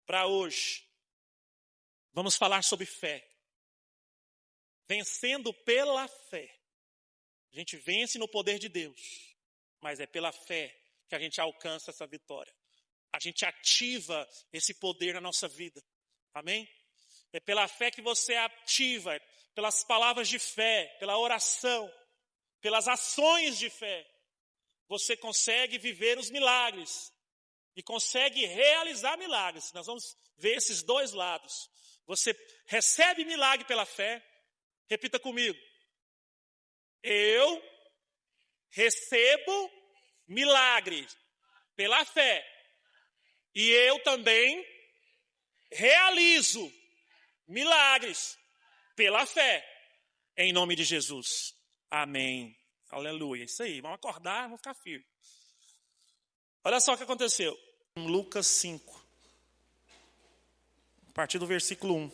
para hoje. Vamos falar sobre fé. Vencendo pela fé. A gente vence no poder de Deus, mas é pela fé que a gente alcança essa vitória. A gente ativa esse poder na nossa vida. Amém? É pela fé que você ativa, pelas palavras de fé, pela oração, pelas ações de fé. Você consegue viver os milagres e consegue realizar milagres. Nós vamos ver esses dois lados. Você recebe milagre pela fé. Repita comigo. Eu recebo milagre pela fé. E eu também realizo milagres pela fé. Em nome de Jesus. Amém. Aleluia. Isso aí. Vamos acordar, vamos ficar firmes. Olha só o que aconteceu. Em Lucas 5. A partir do versículo 1.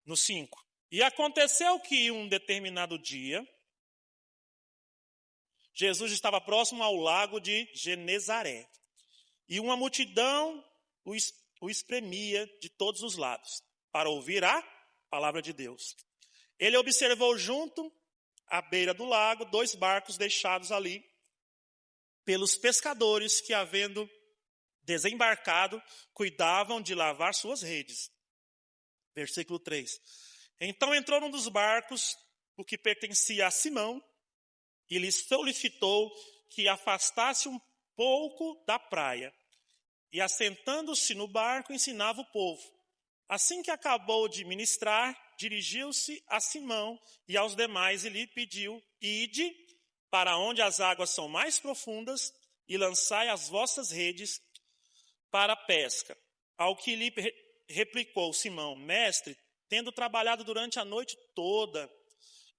No 5. E aconteceu que um determinado dia, Jesus estava próximo ao lago de Genezaré. E uma multidão o espremia de todos os lados, para ouvir a palavra de Deus. Ele observou junto à beira do lago 2 barcos deixados ali pelos pescadores que, havendo desembarcado, cuidavam de lavar suas redes. Versículo 3. Então entrou num dos barcos, o que pertencia a Simão, e lhe solicitou que afastasse um pouco da praia. E assentando-se no barco, ensinava o povo. Assim que acabou de ministrar, dirigiu-se a Simão e aos demais e lhe pediu: ide para onde as águas são mais profundas e lançai as vossas redes para a pesca. Ao que lhe replicou Simão: mestre, tendo trabalhado durante a noite toda,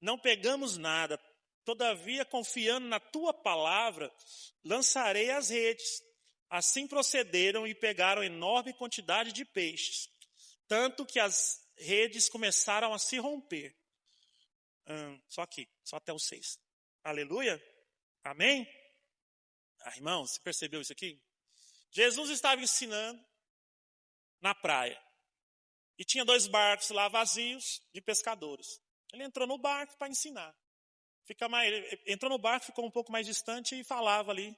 não pegamos nada. Todavia, confiando na tua palavra, lançarei as redes. Assim procederam e pegaram enorme quantidade de peixes, tanto que as redes começaram a se romper. Só aqui, só até o 6. Aleluia? Amém? Irmão, você percebeu isso aqui? Jesus estava ensinando na praia. E tinha 2 barcos lá vazios de pescadores. Ele entrou no barco para ensinar. Ele entrou no barco, ficou um pouco mais distante e falava ali.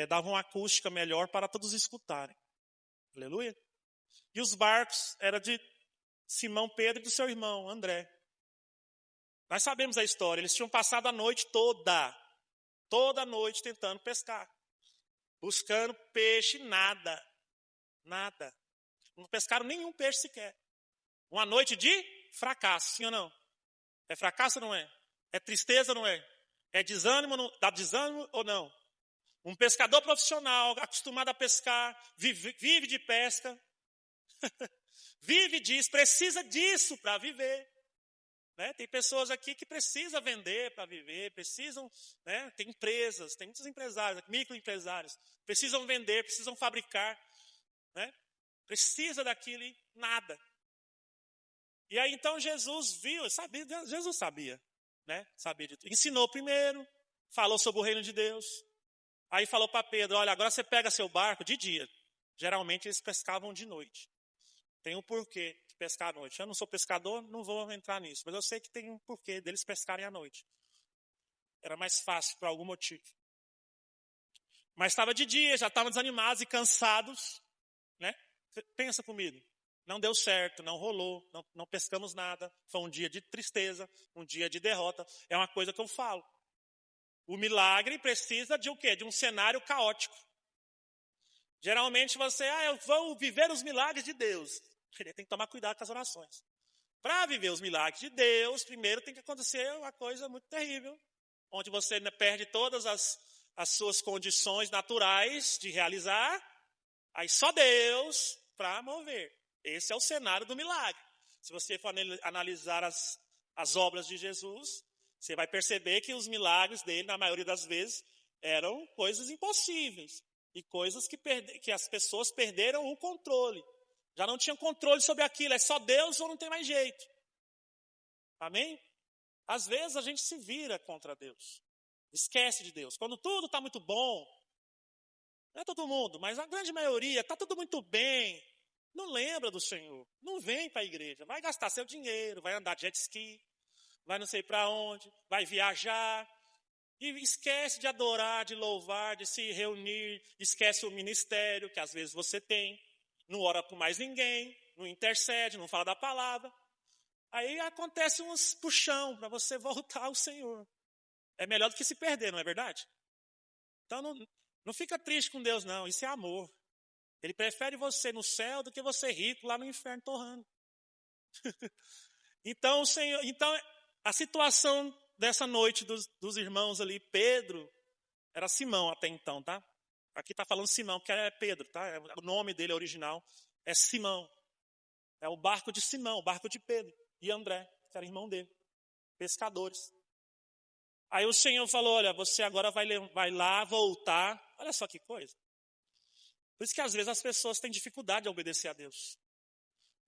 Dava uma acústica melhor para todos escutarem. Aleluia? E os barcos eram de Simão Pedro e do seu irmão André. Nós sabemos a história. Eles tinham passado a noite toda a noite tentando pescar. Buscando peixe, nada. Não pescaram nenhum peixe sequer. Uma noite de fracasso, sim ou não? É fracasso ou não é? É tristeza ou não é? É desânimo, dá desânimo ou não? Um pescador profissional, acostumado a pescar, vive de pesca, vive disso, precisa disso para viver. Né? Tem pessoas aqui que precisam vender para viver, precisam, né? Tem empresas, tem muitos empresários, microempresários, precisam vender, precisam fabricar, né? Precisa daquilo e nada. E aí então Jesus sabia, né? Sabia de tudo. Ensinou primeiro, falou sobre o reino de Deus. Aí falou para Pedro: olha, agora você pega seu barco de dia. Geralmente eles pescavam de noite. Tem um porquê de pescar à noite. Eu não sou pescador, não vou entrar nisso. Mas eu sei que tem um porquê deles pescarem à noite. Era mais fácil por algum motivo. Mas estava de dia, já estavam desanimados e cansados. Né? Pensa comigo. Não deu certo, não rolou, não pescamos nada. Foi um dia de tristeza, um dia de derrota. É uma coisa que eu falo. O milagre precisa de o quê? De um cenário caótico. Geralmente eu vou viver os milagres de Deus. Tem que tomar cuidado com as orações. Para viver os milagres de Deus, primeiro tem que acontecer uma coisa muito terrível. Onde você perde todas as suas condições naturais de realizar. Aí só Deus para mover. Esse é o cenário do milagre. Se você for analisar as obras de Jesus, você vai perceber que os milagres dele, na maioria das vezes, eram coisas impossíveis. E coisas que as pessoas perderam o controle. Já não tinham controle sobre aquilo. É só Deus ou não tem mais jeito. Amém? Às vezes a gente se vira contra Deus. Esquece de Deus. Quando tudo está muito bom, Não é todo mundo, mas a grande maioria, está tudo muito bem. Não lembra do Senhor. Não vem para a igreja. Vai gastar seu dinheiro, vai andar de jet ski, vai não sei para onde, vai viajar. E esquece de adorar, de louvar, de se reunir. Esquece o ministério que às vezes você tem. Não ora por mais ninguém, não intercede, não fala da palavra. Aí acontece uns puxão para você voltar ao Senhor. É melhor do que se perder, não é verdade? Então não fica triste com Deus, não. Isso é amor. Ele prefere você no céu do que você rico lá no inferno torrando. Então, o Senhor, a situação dessa noite dos irmãos ali, Pedro, era Simão até então, tá? Aqui está falando Simão, porque é Pedro, tá? O nome dele original é Simão. É o barco de Simão, o barco de Pedro e André, que era irmão dele, pescadores. Aí o Senhor falou, olha, você agora vai lá, voltar. Olha só que coisa. Por isso que às vezes as pessoas têm dificuldade de obedecer a Deus.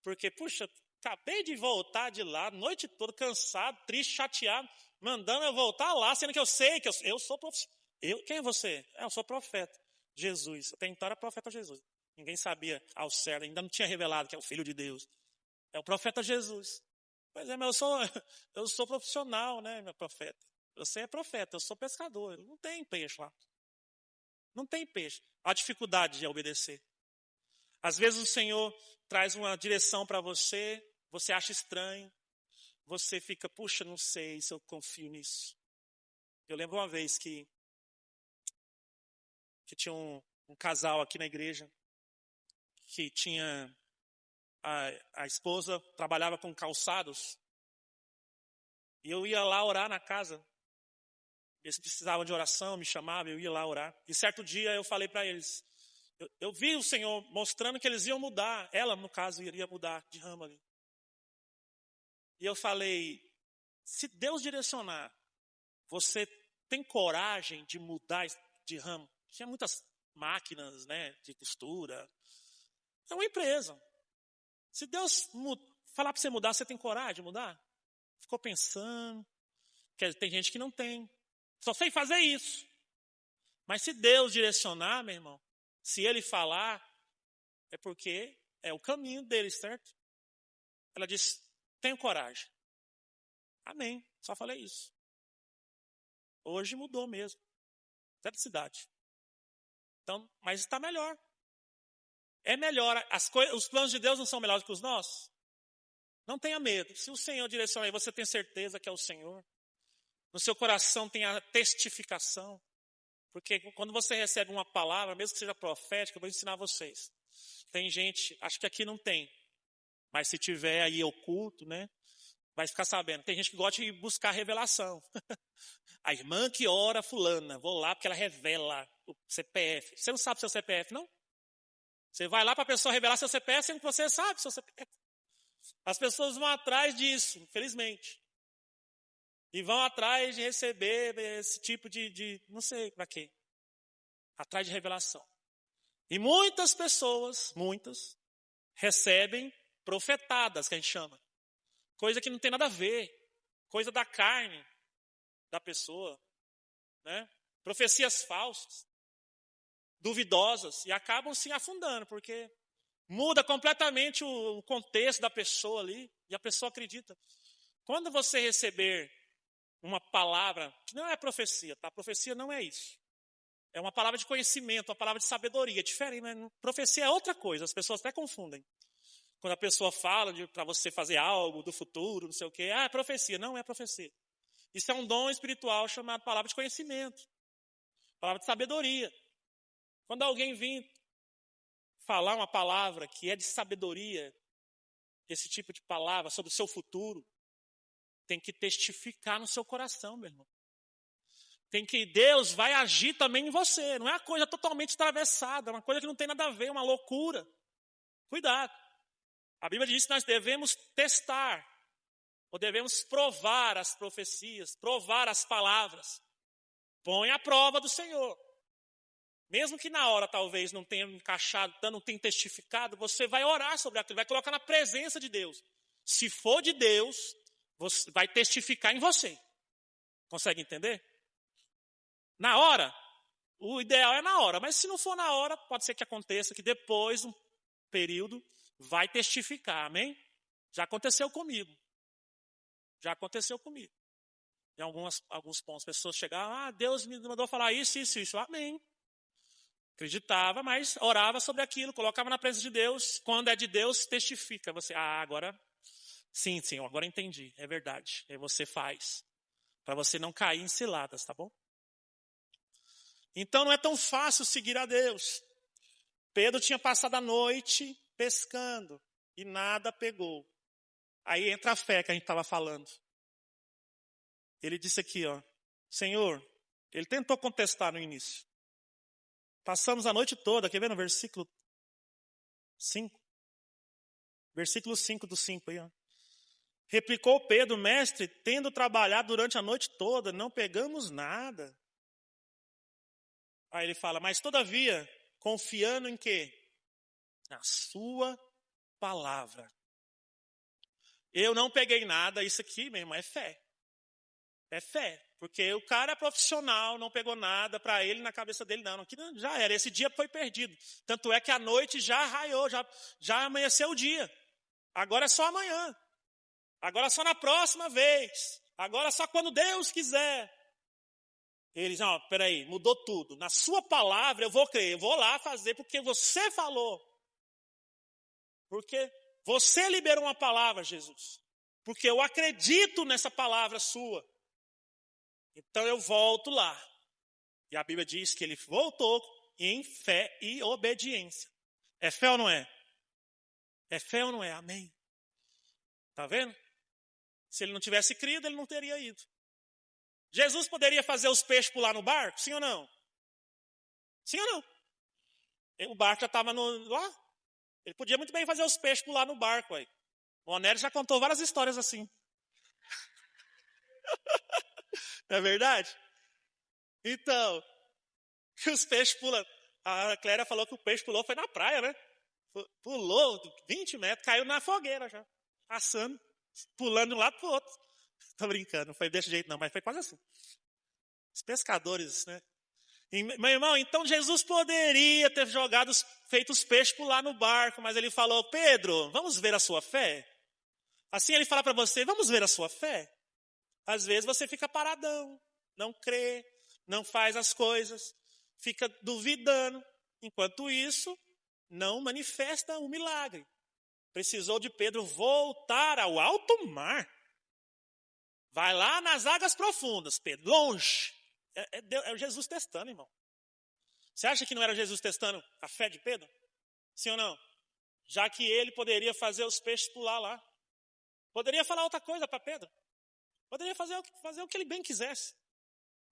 Porque, puxa, acabei de voltar de lá, noite toda, cansado, triste, chateado, mandando eu voltar lá, sendo que eu sei que eu sou profeta. Quem é você? Eu sou profeta. Jesus. Até então era profeta Jesus. Ninguém sabia ao certo, ainda não tinha revelado que é o Filho de Deus. É o profeta Jesus. Pois é, mas eu sou profissional, né, meu profeta? Você é profeta, eu sou pescador. Não tem peixe lá. Não tem peixe. Há dificuldade de obedecer. Às vezes o Senhor traz uma direção para você, você acha estranho, você fica, puxa, não sei se eu confio nisso. Eu lembro uma vez que tinha um casal aqui na igreja, que tinha, a esposa trabalhava com calçados, e eu ia lá orar na casa. Eles precisavam de oração, me chamavam, eu ia lá orar. E certo dia eu falei para eles, eu vi o Senhor mostrando que eles iam mudar. Ela, no caso, iria mudar de ramo ali. E eu falei, se Deus direcionar, você tem coragem de mudar de ramo? Tinha muitas máquinas, né, de costura. É uma empresa. Se Deus falar para você mudar, você tem coragem de mudar? Ficou pensando. Porque tem gente que não tem. Só sei fazer isso. Mas se Deus direcionar, meu irmão, se Ele falar, é porque é o caminho dele, certo? Ela disse, tenho coragem. Amém. Só falei isso. Hoje mudou mesmo. Até de cidade. Então, mas está melhor. É melhor. Os planos de Deus não são melhores que os nossos? Não tenha medo. Se o Senhor direcionar, você tem certeza que é o Senhor. No seu coração tem a testificação. Porque quando você recebe uma palavra, mesmo que seja profética, eu vou ensinar vocês. Tem gente, acho que aqui não tem, mas se tiver aí oculto, né, vai ficar sabendo. Tem gente que gosta de buscar revelação. A irmã que ora fulana, vou lá porque ela revela o CPF. Você não sabe seu CPF, não? Você vai lá para a pessoa revelar seu CPF, sendo que você sabe seu CPF. As pessoas vão atrás disso, infelizmente. E vão atrás de receber esse tipo de não sei para quê. Atrás de revelação. E muitas pessoas, recebem profetadas, que a gente chama. Coisa que não tem nada a ver. Coisa da carne da pessoa. Né? Profecias falsas. Duvidosas. E acabam se afundando, porque muda completamente o contexto da pessoa ali. E a pessoa acredita. Quando você receber uma palavra, que não é profecia, tá? Profecia não é isso. É uma palavra de conhecimento, uma palavra de sabedoria. É diferente, mas profecia é outra coisa. As pessoas até confundem. Quando a pessoa fala para você fazer algo do futuro, não sei o quê. É profecia. Não é profecia. Isso é um dom espiritual chamado palavra de conhecimento. Palavra de sabedoria. Quando alguém vir falar uma palavra que é de sabedoria, esse tipo de palavra sobre o seu futuro, tem que testificar no seu coração, meu irmão. Deus vai agir também em você. Não é uma coisa totalmente atravessada, é uma coisa que não tem nada a ver, é uma loucura. Cuidado. A Bíblia diz que nós devemos testar, ou devemos provar as profecias, provar as palavras. Põe a prova do Senhor. Mesmo que na hora talvez não tenha encaixado, não tenha testificado, você vai orar sobre aquilo, vai colocar na presença de Deus. Se for de Deus, você vai testificar em você. Consegue entender? Na hora, O ideal é na hora, mas se não for na hora, pode ser que aconteça que depois, um período, vai testificar, amém? Já aconteceu comigo. Já aconteceu comigo. Em alguns pontos, pessoas chegaram, Deus me mandou falar isso, isso, isso, amém. Acreditava, mas orava sobre aquilo, colocava na presença de Deus. Quando é de Deus, testifica. Você, agora, sim, Senhor, agora entendi, é verdade. Aí você faz, para você não cair em ciladas, tá bom? Então não é tão fácil seguir a Deus. Pedro tinha passado a noite pescando e nada pegou. Aí entra a fé que a gente estava falando. Ele disse aqui, Senhor, ele tentou contestar no início. Passamos a noite toda, quer ver no versículo 5? Versículo 5 do 5 aí, Replicou Pedro, mestre, tendo trabalhado durante a noite toda, não pegamos nada. Aí ele fala, mas todavia, confiando em quê? Na sua palavra. Eu não peguei nada, isso aqui, meu irmão, é fé. É fé, porque o cara é profissional, não pegou nada para ele, na cabeça dele, não. Aqui já era, esse dia foi perdido. Tanto é que a noite já raiou, já amanheceu o dia. Agora é só amanhã. Agora é só na próxima vez. Agora é só quando Deus quiser. Eles, peraí, mudou tudo. Na sua palavra eu vou crer, eu vou lá fazer porque você falou. Porque você liberou uma palavra, Jesus. Porque eu acredito nessa palavra sua. Então eu volto lá. E a Bíblia diz que ele voltou em fé e obediência. É fé ou não é? É fé ou não é? Amém. Tá vendo? Se ele não tivesse crido, ele não teria ido. Jesus poderia fazer os peixes pular no barco? Sim ou não? Sim ou não? O barco já estava lá. Ele podia muito bem fazer os peixes pular no barco aí. O Onélio já contou várias histórias assim. Não é verdade? Então, os peixes pulam. A Cléria falou que o peixe pulou, foi na praia, né? Pulou 20 metros, caiu na fogueira já. Assando, pulando de um lado para o outro. Tô brincando, não foi desse jeito não, mas foi quase assim. Os pescadores, né? Meu irmão, então Jesus poderia ter feito os peixes pular no barco, mas ele falou, Pedro, vamos ver a sua fé? Assim ele fala para você, vamos ver a sua fé? Às vezes você fica paradão, não crê, não faz as coisas, fica duvidando. Enquanto isso, não manifesta o milagre. Precisou de Pedro voltar ao alto mar. Vai lá nas águas profundas, Pedro, longe. É Jesus testando, irmão. Você acha que não era Jesus testando a fé de Pedro? Sim ou não? Já que ele poderia fazer os peixes pular lá. Poderia falar outra coisa para Pedro. Poderia fazer o que ele bem quisesse.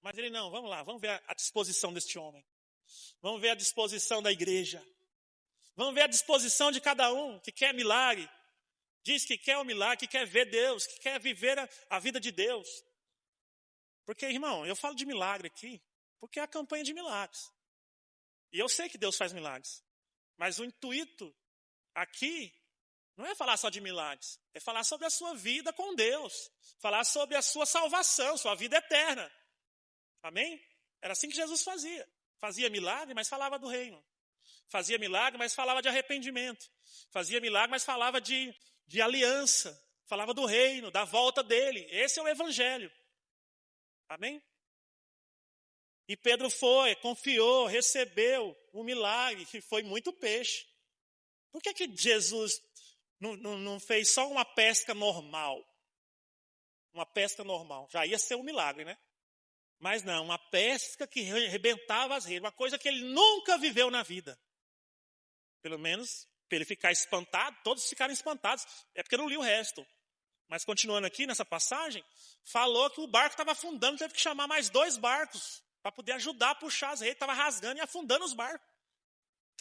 Mas ele não, vamos lá, vamos ver a disposição deste homem. Vamos ver a disposição da igreja. Vamos ver a disposição de cada um que quer milagre. Diz que quer um milagre, que quer ver Deus, que quer viver a vida de Deus. Porque, irmão, eu falo de milagre aqui, porque é a campanha de milagres. E eu sei que Deus faz milagres. Mas o intuito aqui não é falar só de milagres. É falar sobre a sua vida com Deus. Falar sobre a sua salvação, sua vida eterna. Amém? Era assim que Jesus fazia. Fazia milagre, mas falava do reino. Fazia milagre, mas falava de arrependimento. Fazia milagre, mas falava de aliança. Falava do reino, da volta dele. Esse é o evangelho. Amém? E Pedro foi, confiou, recebeu um milagre, que foi muito peixe. Por que Jesus não fez só uma pesca normal? Uma pesca normal. Já ia ser um milagre, né? Mas não, uma pesca que arrebentava as redes. Uma coisa que ele nunca viveu na vida. Pelo menos, para ele ficar espantado, todos ficaram espantados. É porque eu não li o resto. Mas continuando aqui nessa passagem, falou que o barco estava afundando, teve que chamar mais 2 barcos para poder ajudar a puxar as redes. Estava rasgando e afundando os barcos.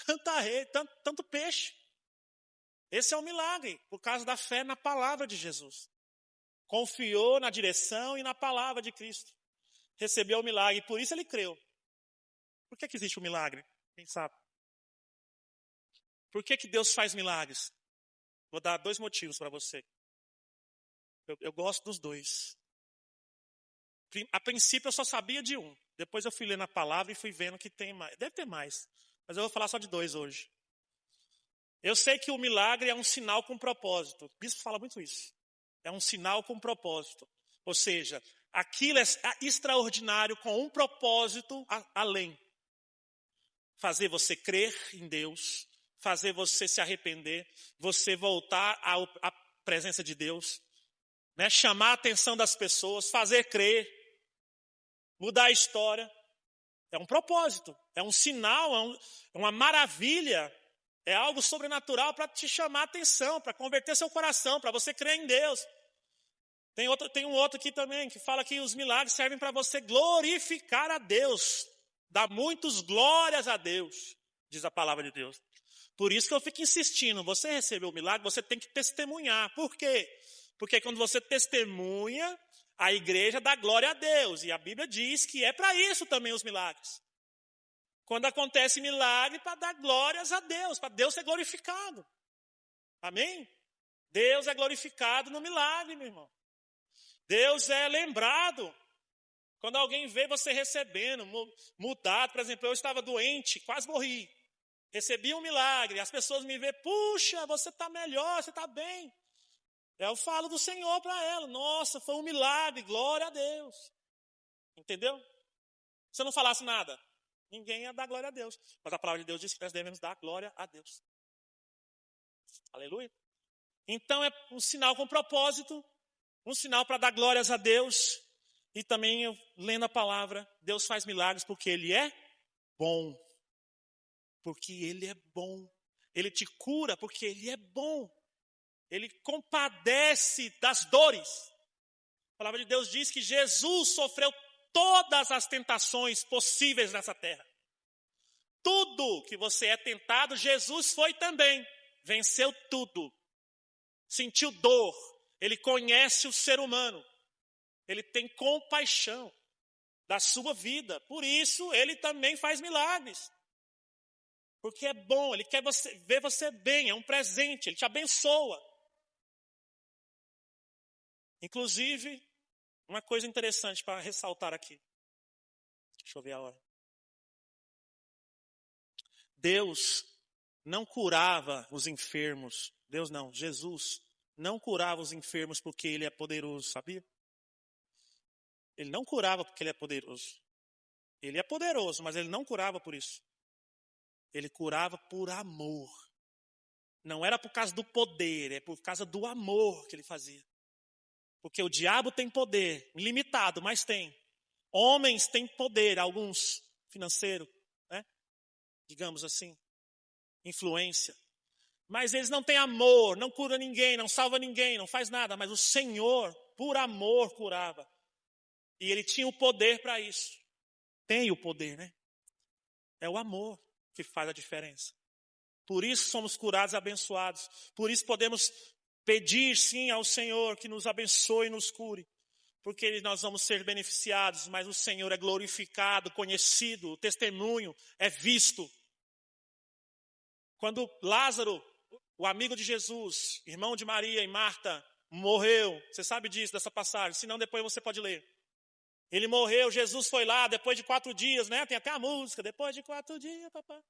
Tanta rede, tanto peixe. Esse é um milagre, por causa da fé na palavra de Jesus. Confiou na direção e na palavra de Cristo. Recebeu o milagre, e por isso ele creu. Por que existe um milagre? Quem sabe? Por que Deus faz milagres? Vou dar 2 motivos para você. Eu gosto dos 2. A princípio eu só sabia de um. Depois eu fui lendo a palavra e fui vendo que tem mais. Deve ter mais, mas eu vou falar só de 2 hoje. Eu sei que o milagre é um sinal com propósito. O bispo fala muito isso. É um sinal com propósito. Ou seja, aquilo é extraordinário com um propósito além. Fazer você crer em Deus, fazer você se arrepender, você voltar à presença de Deus, né? Chamar a atenção das pessoas, fazer crer, mudar a história. É um propósito, é um sinal, é uma maravilha, é algo sobrenatural para te chamar a atenção, para converter seu coração, para você crer em Deus. Tem um outro aqui também que fala que os milagres servem para você glorificar a Deus. Dá muitas glórias a Deus, diz a palavra de Deus. Por isso que eu fico insistindo, você recebeu o milagre, você tem que testemunhar. Por quê? Porque quando você testemunha, a igreja dá glória a Deus. E a Bíblia diz que é para isso também os milagres. Quando acontece milagre, para dar glórias a Deus, para Deus ser glorificado. Amém? Deus é glorificado no milagre, meu irmão. Deus é lembrado. Quando alguém vê você recebendo, mudado, por exemplo, eu estava doente, quase morri. Recebi um milagre, as pessoas me veem, puxa, você está melhor, você está bem. Eu falo do Senhor para ela, nossa, foi um milagre, glória a Deus. Entendeu? Se eu não falasse nada, ninguém ia dar glória a Deus. Mas a palavra de Deus diz que nós devemos dar glória a Deus. Aleluia. Então é um sinal com propósito, um sinal para dar glórias a Deus. E também, eu, lendo a palavra, Deus faz milagres porque Ele é bom. Porque Ele é bom. Ele te cura porque Ele é bom. Ele compadece das dores. A palavra de Deus diz que Jesus sofreu todas as tentações possíveis nessa terra. Tudo que você é tentado, Jesus foi também. Venceu tudo. Sentiu dor. Ele conhece o ser humano. Ele tem compaixão da sua vida. Por isso, Ele também faz milagres. Porque é bom, Ele quer ver você bem, é um presente, Ele te abençoa. Inclusive, uma coisa interessante para ressaltar aqui. Deixa eu ver a hora. Deus não curava os enfermos. Deus não, Jesus não curava os enfermos porque Ele é poderoso, sabia? Ele não curava porque Ele é poderoso. Ele é poderoso, mas Ele não curava por isso. Ele curava por amor. Não era por causa do poder, é por causa do amor que Ele fazia. Porque o diabo tem poder, limitado, mas tem. Homens têm poder, alguns financeiro, né? Digamos assim, influência. Mas eles não têm amor, não cura ninguém, não salva ninguém, não faz nada. Mas o Senhor, por amor, curava. E Ele tinha o poder para isso. Tem o poder, né? É o amor que faz a diferença. Por isso somos curados e abençoados. Por isso podemos pedir sim ao Senhor que nos abençoe e nos cure. Porque nós vamos ser beneficiados, mas o Senhor é glorificado, conhecido, o testemunho é visto. Quando Lázaro, o amigo de Jesus, irmão de Maria e Marta, morreu, você sabe disso, dessa passagem, senão depois você pode ler. Ele morreu, Jesus foi lá, depois de 4 dias, né? Tem até a música, depois de 4 dias, papai.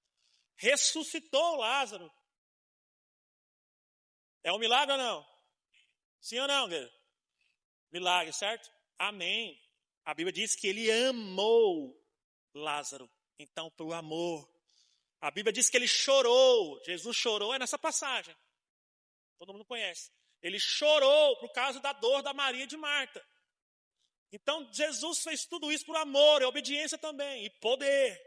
Ressuscitou Lázaro. É um milagre ou não? Sim ou não, galera? Milagre, certo? Amém. A Bíblia diz que Ele amou Lázaro. Então, por amor. A Bíblia diz que Ele chorou. Jesus chorou, é nessa passagem. Todo mundo conhece. Ele chorou por causa da dor da Maria e de Marta. Então, Jesus fez tudo isso por amor e obediência também. E poder.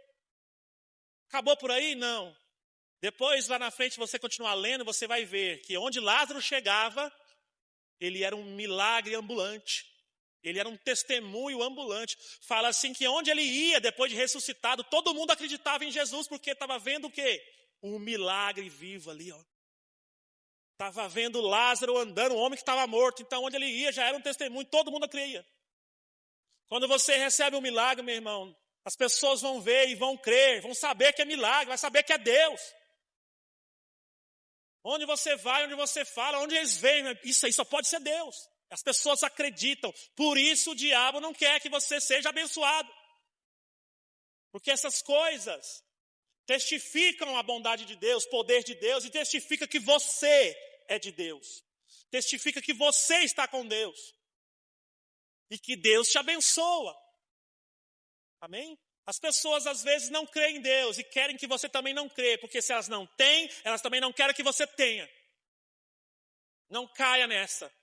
Acabou por aí? Não. Depois, lá na frente, você continuar lendo, você vai ver que onde Lázaro chegava, ele era um milagre ambulante. Ele era um testemunho ambulante. Fala assim que onde ele ia, depois de ressuscitado, todo mundo acreditava em Jesus, porque estava vendo o quê? Um milagre vivo ali, ó. Estava vendo Lázaro andando, um homem que estava morto. Então, onde ele ia, já era um testemunho, todo mundo cria. Quando você recebe um milagre, meu irmão, as pessoas vão ver e vão crer, vão saber que é milagre, vai saber que é Deus. Onde você vai, onde você fala, onde eles veem, isso aí só pode ser Deus. As pessoas acreditam. Por isso o diabo não quer que você seja abençoado. Porque essas coisas testificam a bondade de Deus, poder de Deus, e testifica que você é de Deus. Testifica que você está com Deus. E que Deus te abençoa. Amém? As pessoas às vezes não creem em Deus e querem que você também não crê, porque se elas não têm, elas também não querem que você tenha. Não caia nessa.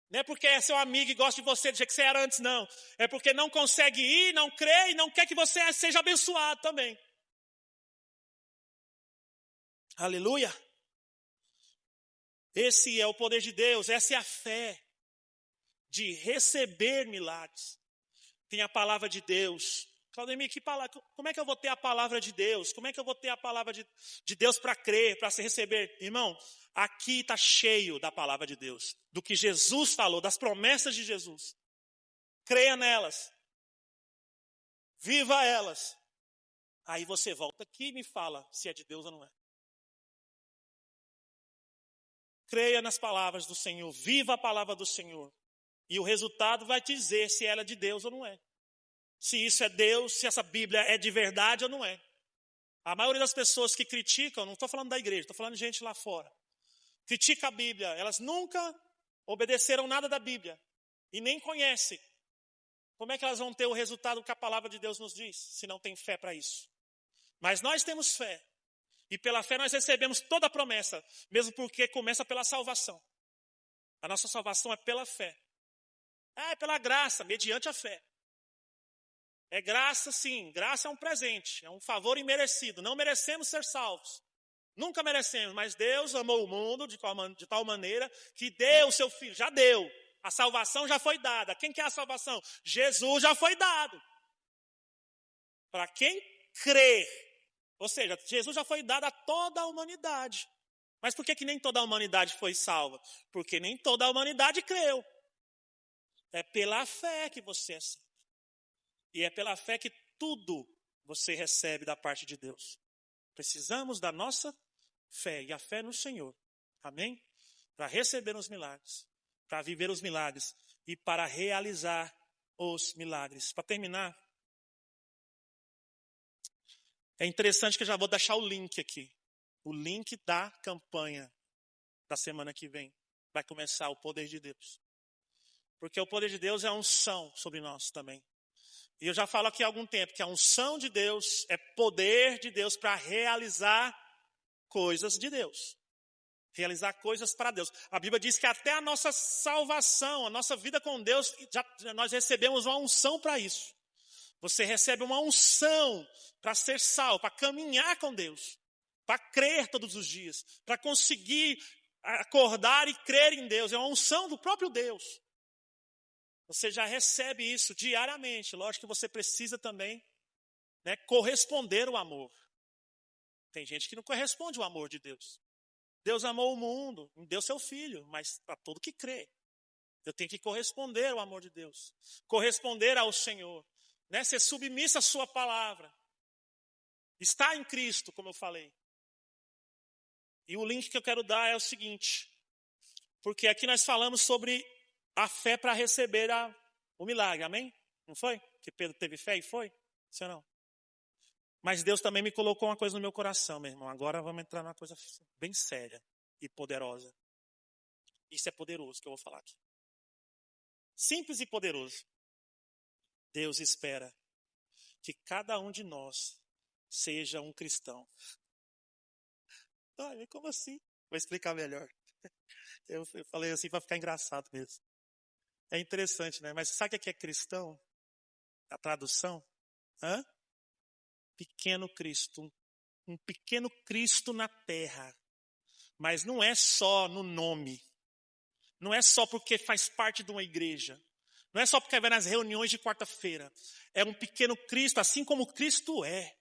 Não é porque é seu amigo e gosta de você do jeito que você era antes, não. É porque não consegue ir, não crê e não quer que você seja abençoado também. Aleluia. Esse é o poder de Deus, essa é a fé de receber milagres. Tem a palavra de Deus. Claudemir, como é que eu vou ter a palavra de Deus? Como é que eu vou ter a palavra de Deus para crer, para se receber? Irmão, aqui está cheio da palavra de Deus, do que Jesus falou, das promessas de Jesus. Creia nelas. Viva elas. Aí você volta aqui e me fala se é de Deus ou não é. Creia nas palavras do Senhor, viva a palavra do Senhor. E o resultado vai te dizer se ela é de Deus ou não é. Se isso é Deus, se essa Bíblia é de verdade ou não é. A maioria das pessoas que criticam, não estou falando da igreja, estou falando de gente lá fora. Critica a Bíblia, elas nunca obedeceram nada da Bíblia. E nem conhecem. Como é que elas vão ter o resultado que a palavra de Deus nos diz, se não tem fé para isso? Mas nós temos fé. E pela fé nós recebemos toda a promessa, mesmo porque começa pela salvação. A nossa salvação é pela fé. É pela graça, mediante a fé. É graça sim, graça é um presente, é um favor imerecido. Não merecemos ser salvos. Nunca merecemos, mas Deus amou o mundo de tal maneira que deu o seu Filho, já deu. A salvação já foi dada. Quem quer a salvação? Jesus já foi dado. Para quem crer. Ou seja, Jesus já foi dado a toda a humanidade. Mas por que nem toda a humanidade foi salva? Porque nem toda a humanidade creu. É pela fé que você é salvo. E é pela fé que tudo você recebe da parte de Deus. Precisamos da nossa fé e a fé no Senhor. Amém? Para receber os milagres, para viver os milagres e para realizar os milagres. Para terminar, é interessante que eu já vou deixar o link aqui. O link da campanha da semana que vem. Vai começar o poder de Deus. Porque o poder de Deus é a unção sobre nós também. E eu já falo aqui há algum tempo que a unção de Deus é poder de Deus para realizar coisas de Deus. Realizar coisas para Deus. A Bíblia diz que até a nossa salvação, a nossa vida com Deus, nós recebemos uma unção para isso. Você recebe uma unção para ser salvo, para caminhar com Deus, para crer todos os dias, para conseguir acordar e crer em Deus. É uma unção do próprio Deus. Você já recebe isso diariamente. Lógico que você precisa também, corresponder ao amor. Tem gente que não corresponde ao amor de Deus. Deus amou o mundo, deu seu Filho, mas para todo que crê. Eu tenho que corresponder ao amor de Deus. Corresponder ao Senhor. Ser submissa à sua palavra. Estar em Cristo, como eu falei. E o link que eu quero dar é o seguinte. Porque aqui nós falamos sobre a fé para receber o milagre, amém? Não foi? Que Pedro teve fé e foi? Sim ou não? Mas Deus também me colocou uma coisa no meu coração, meu irmão. Agora vamos entrar numa coisa bem séria e poderosa. Isso é poderoso que eu vou falar aqui. Simples e poderoso. Deus espera que cada um de nós seja um cristão. Ai, como assim? Vou explicar melhor. Eu falei assim para ficar engraçado mesmo. É interessante, né? Mas sabe o que é cristão? A tradução? Pequeno Cristo. Um pequeno Cristo na terra. Mas não é só no nome. Não é só porque faz parte de uma igreja. Não é só porque vai nas reuniões de quarta-feira. É um pequeno Cristo, assim como Cristo é.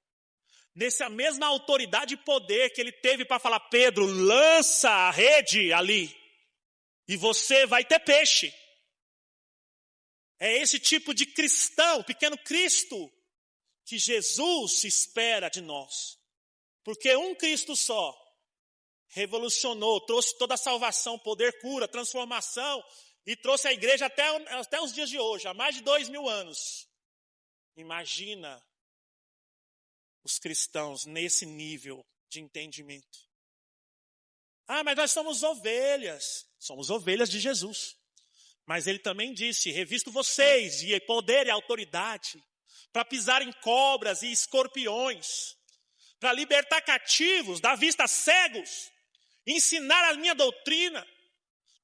Nessa mesma autoridade e poder que ele teve para falar, Pedro, lança a rede ali. E você vai ter peixe. É esse tipo de cristão, pequeno Cristo, que Jesus espera de nós. Porque um Cristo só revolucionou, trouxe toda a salvação, poder, cura, transformação, e trouxe a igreja até os dias de hoje, há mais de 2000 anos. Imagina os cristãos nesse nível de entendimento. Ah, mas nós somos ovelhas de Jesus. Mas ele também disse, revisto vocês de poder e autoridade para pisar em cobras e escorpiões, para libertar cativos, dar vista a cegos, ensinar a minha doutrina,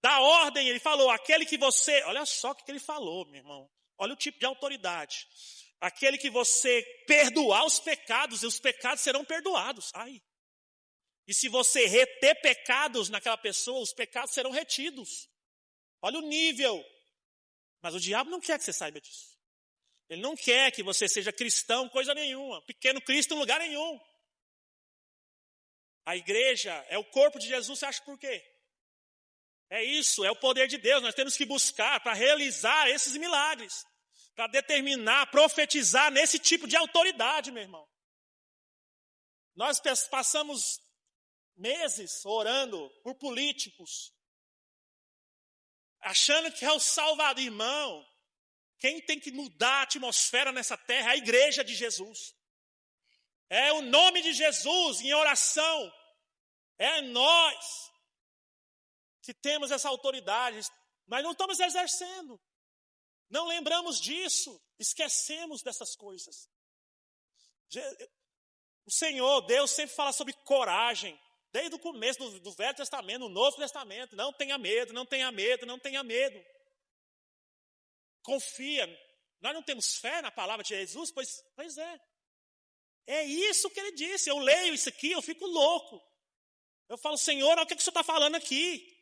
dar ordem. Ele falou, aquele que você... Olha só o que ele falou, meu irmão. Olha o tipo de autoridade. Aquele que você perdoar os pecados, e os pecados serão perdoados. Ai. E se você reter pecados naquela pessoa, os pecados serão retidos. Olha o nível. Mas o diabo não quer que você saiba disso. Ele não quer que você seja cristão, coisa nenhuma. Pequeno Cristo em lugar nenhum. A igreja é o corpo de Jesus, você acha por quê? É isso, é o poder de Deus. Nós temos que buscar para realizar esses milagres. Para determinar, profetizar nesse tipo de autoridade, meu irmão. Nós passamos meses orando por políticos, achando que é o Salvador. Irmão, quem tem que mudar a atmosfera nessa terra é a igreja de Jesus. É o nome de Jesus em oração. É nós que temos essa autoridade, mas não estamos exercendo. Não lembramos disso, esquecemos dessas coisas. O Senhor, Deus, sempre fala sobre coragem. Desde o começo do Velho Testamento, no Novo Testamento. Não tenha medo, não tenha medo, não tenha medo. Confia. Nós não temos fé na palavra de Jesus? Pois é. É isso que ele disse. Eu leio isso aqui, eu fico louco. Eu falo, Senhor, o que o Senhor está falando aqui?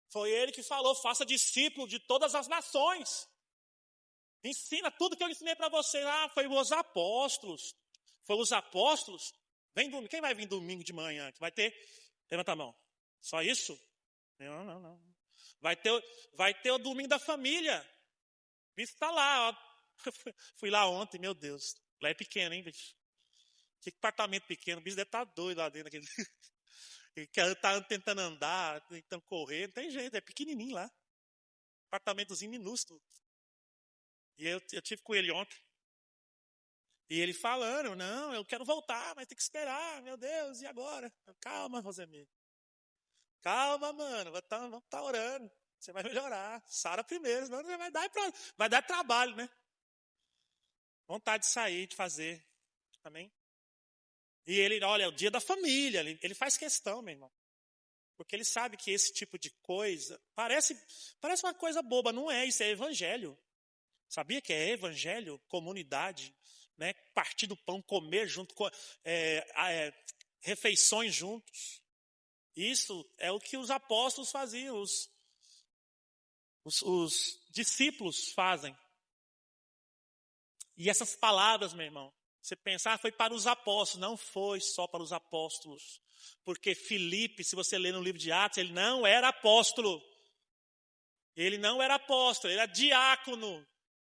Foi ele que falou, faça discípulo de todas as nações. Ensina tudo que eu ensinei para você. Ah, foi os apóstolos. Foi os apóstolos. Quem vai vir domingo de manhã? Vai ter? Levanta a mão. Só isso? Não. Vai ter o domingo da família. O bicho está lá. Ó. Fui lá ontem, meu Deus. Lá é pequeno, hein, bicho? Que apartamento pequeno. O bicho deve estar doido lá dentro. Ele está tentando andar, tentando correr. Não tem jeito, é pequenininho lá. Apartamentozinho minúsculo. E eu tive com ele ontem. E ele falando, não, eu quero voltar, mas tem que esperar, meu Deus, e agora? Calma, Rosemir. Calma, mano, vamos estar orando. Você vai melhorar. Sara primeiro, senão você vai dar trabalho, né? Vontade de sair, de fazer. Amém? E ele, olha, é o dia da família. Ele faz questão, meu irmão. Porque ele sabe que esse tipo de coisa parece uma coisa boba. Não é, isso é evangelho. Sabia que é evangelho? Comunidade, né? Partir do pão, comer junto, refeições juntos. Isso é o que os apóstolos faziam, os discípulos fazem. E essas palavras, meu irmão, você pensar, foi para os apóstolos. Não foi só para os apóstolos. Porque Filipe, se você ler no livro de Atos, ele não era apóstolo. Ele não era apóstolo, ele era diácono.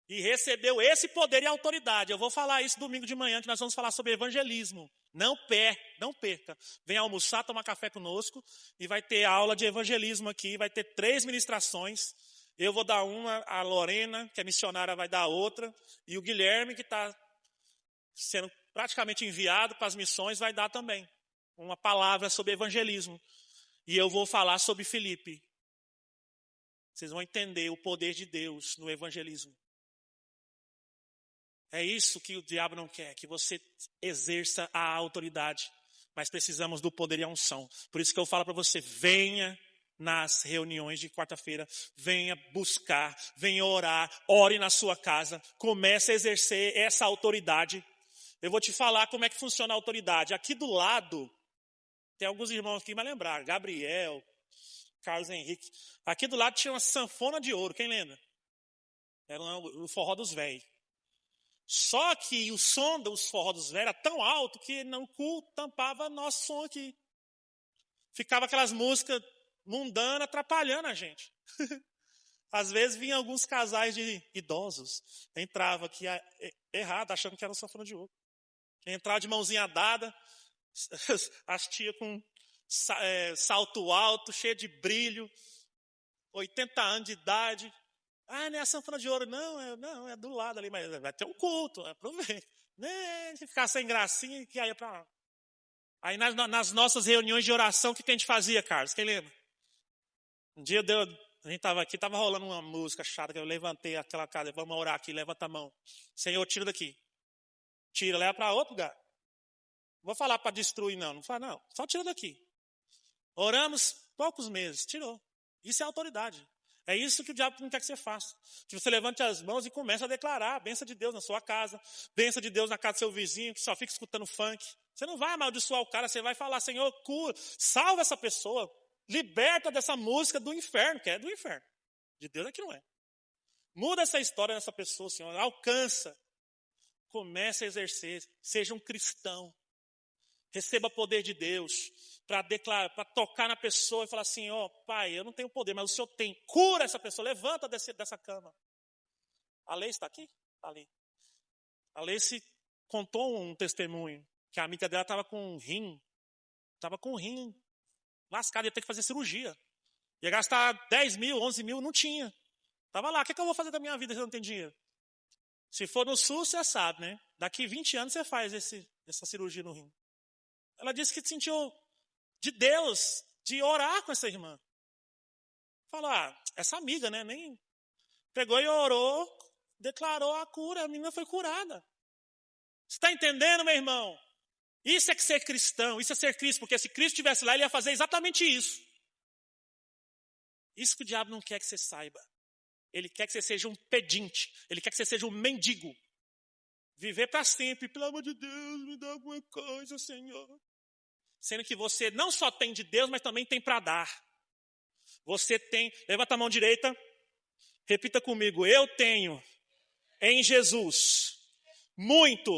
E recebeu esse poder e autoridade. Eu vou falar isso domingo de manhã, que nós vamos falar sobre evangelismo. Não perca. Venha almoçar, tomar café conosco. E vai ter aula de evangelismo aqui. Vai ter 3 ministrações. Eu vou dar uma, a Lorena, que é missionária, vai dar outra. E o Guilherme, que está sendo praticamente enviado para as missões, vai dar também uma palavra sobre evangelismo. E eu vou falar sobre Filipe. Vocês vão entender o poder de Deus no evangelismo. É isso que o diabo não quer, que você exerça a autoridade. Mas precisamos do poder e a unção. Por isso que eu falo para você, venha nas reuniões de quarta-feira, venha buscar, venha orar, ore na sua casa, comece a exercer essa autoridade. Eu vou te falar como é que funciona a autoridade. Aqui do lado, tem alguns irmãos que vai lembrar, Gabriel, Carlos Henrique. Aqui do lado tinha uma sanfona de ouro, quem lembra? Era o forró dos velhos. Só que o som dos forró dos velhos era tão alto que no culto tampava nosso som aqui. Ficava aquelas músicas mundanas atrapalhando a gente. Às vezes vinham alguns casais de idosos, entrava aqui errado, achando que era um sanfona de ouro. Entrava de mãozinha dada, as tias com salto alto, cheio de brilho, 80 anos de idade. Ah, não é a sanfona de ouro, não, é do lado ali, mas vai ter um culto, aproveita. Se ficar sem gracinha, que aí é pra lá. Aí nas nossas reuniões de oração, o que a gente fazia, Carlos? Quem lembra? Um dia a gente estava aqui, estava rolando uma música chata, que eu levantei aquela casa, vamos orar aqui, levanta a mão. Senhor, tira daqui. Tira, leva para outro lugar. Não vou falar para destruir, não. Não fala, não. Só tira daqui. Oramos poucos meses, tirou. Isso é autoridade. É isso que o diabo não quer que você faça. Que você levante as mãos e comece a declarar a bênção de Deus na sua casa, bênção de Deus na casa do seu vizinho, que só fica escutando funk. Você não vai amaldiçoar o cara, você vai falar, Senhor, cura, salva essa pessoa, liberta dessa música do inferno, que é do inferno. De Deus é que não é. Muda essa história dessa pessoa, Senhor, alcança. Comece a exercer, seja um cristão. Receba poder de Deus para declarar, para tocar na pessoa e falar assim, ó, Pai, eu não tenho poder, mas o Senhor tem. Cura essa pessoa, levanta dessa cama. A Lei está aqui? Está ali. A Lei se contou um testemunho, que a amiga dela estava com um rim lascado, ia ter que fazer cirurgia. Ia gastar 10 mil, 11 mil, não tinha. Estava lá, o que eu vou fazer da minha vida se eu não tenho dinheiro? Se for no SUS, você sabe, né? Daqui 20 anos você faz essa cirurgia no rim. Ela disse que sentiu de Deus, de orar com essa irmã. Falou, essa amiga, né? Nem pegou e orou, declarou a cura, a menina foi curada. Você está entendendo, meu irmão? Isso é que ser cristão, isso é ser Cristo, porque se Cristo estivesse lá, ele ia fazer exatamente isso. Isso que o diabo não quer que você saiba. Ele quer que você seja um pedinte, ele quer que você seja um mendigo. Viver para sempre, pelo amor de Deus, me dá alguma coisa, Senhor. Sendo que você não só tem de Deus, mas também tem para dar. Você tem, levanta a mão direita, repita comigo, eu tenho em Jesus muito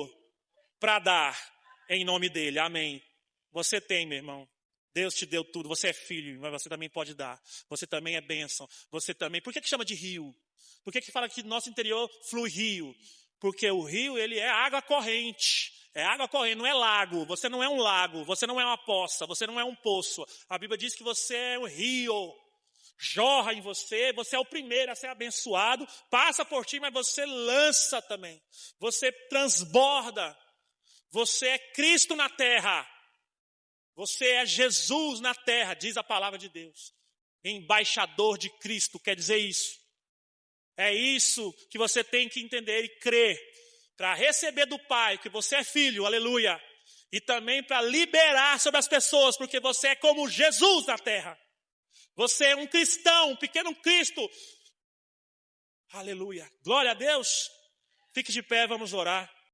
para dar em nome dele, amém. Você tem, meu irmão. Deus te deu tudo, você é filho, mas você também pode dar. Você também é bênção, você também. Por que chama de rio? Por que fala que no nosso interior flui rio? Porque o rio, ele é água corrente. É água corrente, não é lago. Você não é um lago, você não é uma poça, você não é um poço. A Bíblia diz que você é um rio. Jorra em você, você é o primeiro a ser abençoado. Passa por ti, mas você lança também. Você transborda. Você é Cristo na terra. Você é Jesus na terra, diz a palavra de Deus. Embaixador de Cristo, quer dizer isso. É isso que você tem que entender e crer. Para receber do Pai, que você é filho, aleluia. E também para liberar sobre as pessoas, porque você é como Jesus na terra. Você é um cristão, um pequeno Cristo. Aleluia. Glória a Deus. Fique de pé, vamos orar.